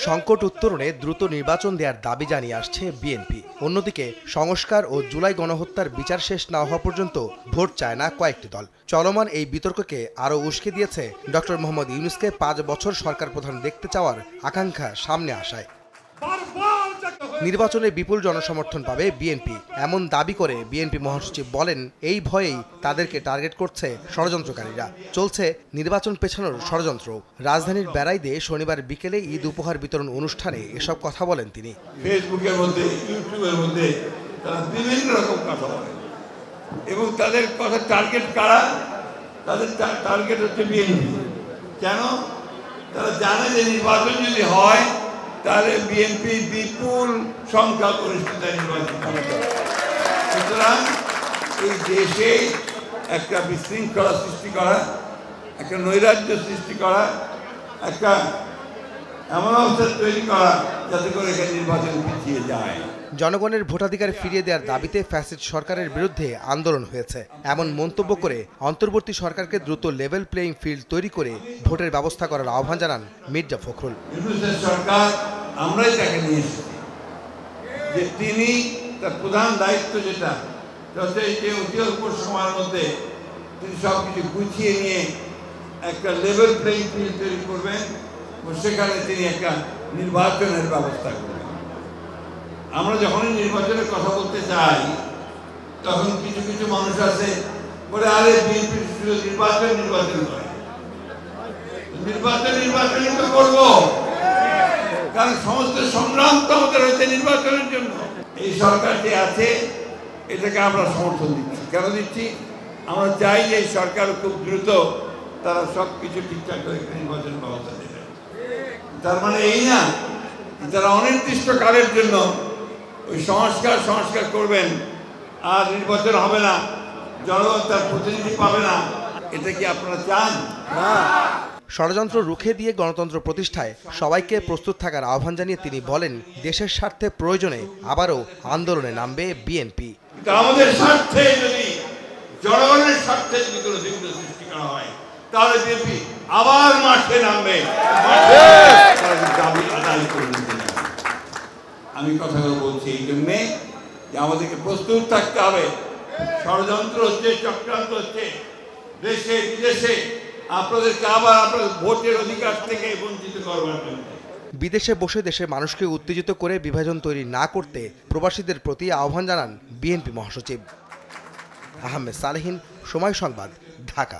সংকট উত্তরণে দ্রুত নির্বাচন দেওয়ার দাবি জানিয়ে আসছে বিএনপি। অন্যদিকে সংস্কার ও জুলাই গণহত্যার বিচার শেষ না হওয়া পর্যন্ত ভোট চায় না কয়েকটি দল। চলমান এই বিতর্ককে আরও উস্কে দিয়েছে ডক্টর মোহাম্মদ ইউনূসকে ৫ বছর সরকার প্রধান দেখতে চাওয়ার আকাঙ্ক্ষা সামনে আসায়। নির্বাচনে বিপুল জনসমর্থন পাবে বিএনপি এমন দাবি করে বিএনপি মহাসচিব বলেন, এই ভয়েই তাদেরকে টার্গেট করছে ষড়যন্ত্রকারীরা। চলছে নির্বাচন পেছানোর ষড়যন্ত্র। রাজধানীর বেড়াইদে শনিবার বিকেলে ঈদ উপহার বিতরণ অনুষ্ঠানে এসব কথা বলেন তিনি। ফেসবুকের মধ্যে, ইউটিউবের মধ্যে তারা বিভিন্ন রকম কথা বলে এবং তাদের কথা টার্গেট কারা? তাদের টার্গেট হচ্ছে বিএনপি। কেন? তারা জানে যে নির্বাচন যদি হয় তাহলে বিএনপি বিপুল সংখ্যা পরিস্থিতিতে নির্বাচন করবে। সুতরাং এই দেশে একটা বিশৃঙ্খলা সৃষ্টি করা, একটা নৈরাজ্য সৃষ্টি করা, একটা এমন অবস্থা তৈরি করা যাতে করে এখানে নির্বাচন পিছিয়ে যায়। জনগণের ভোটাধিকার ফিরিয়ে দেওয়ার দাবিতে ফ্যাসিস্ট সরকারের বিরুদ্ধে আন্দোলন হয়েছে এমন মন্তব্য করে অন্তর্বর্তী সরকারকে দ্রুত লেভেল প্লেইং ফিল্ড তৈরি করে ভোটের ব্যবস্থা করার আহ্বান জানান মির্জা ফখরুল। সরকার আমরাই তাকে নিয়ে এসেছি যে তিনি তার প্রধান দায়িত্ব যেটা যে অতি অল্প সময়ের মধ্যে তিনি সবকিছু গুছিয়ে নিয়ে একটা লেভেল প্লেইং ফিল্ড তৈরি করবেন এবং সেখানে তিনি একটা নির্বাচনের ব্যবস্থা করবেন। আমরা যখনই নির্বাচনের কথা বলতে চাই তখন কিছু কিছু মানুষ আছে বলে, আরে বিএনপি শুধু নির্বাচন করে। নির্বাচনই তো করবো, কারণ সমস্ত সংগ্রাম তো আমাদের হচ্ছে নির্বাচনের জন্য। এই সরকার যে আছে এটাকে আমরা সমর্থন দিচ্ছি। কেন দিচ্ছি? আমরা চাই যে এই সরকার খুব দ্রুত তারা সব কিছু ঠিকঠাক করে নির্বাচন ব্যবস্থা দেবে। তার মানে এই না যারা অনির্দিষ্ট কালের জন্য ওই সংস্কার করবেন আর নির্বাচন হবে না, জনগণ তার প্রতিনিধি পাবে না, এটা কি আপনারা চান? না। ষড়যন্ত্র রুখে দিয়ে গণতন্ত্র প্রতিষ্ঠায় সবাইকে প্রস্তুত থাকার আহ্বান জানিয়ে তিনি বলেন, দেশের স্বার্থে প্রয়োজনে আবারও আন্দোলনে নামবে বিএনপি। আমাদের স্বার্থে যদি জনগণের স্বার্থে যদি কোনো বিঘ্ন সৃষ্টি করা হয় তাহলে বিএনপি আবার মাঠে নামবে। আমি কথাগুলো বলছি এই জন্যে যে আমাদেরকে প্রস্তুত থাকতে হবে। ষড়যন্ত্র হচ্ছে, চক্রান্ত হচ্ছে দেশে বিদেশে আপনাদেরকে আবার আপনাদের ভোটের অধিকার থেকে বঞ্চিত করবার জন্য। বিদেশে বসে দেশের মানুষকে উত্তেজিত করে বিভাজন তৈরি না করতে প্রবাসীদের প্রতি আহ্বান জানান বিএনপি মহাসচিব। আহমেদ সালেহীন, সময় সংবাদ, ঢাকা।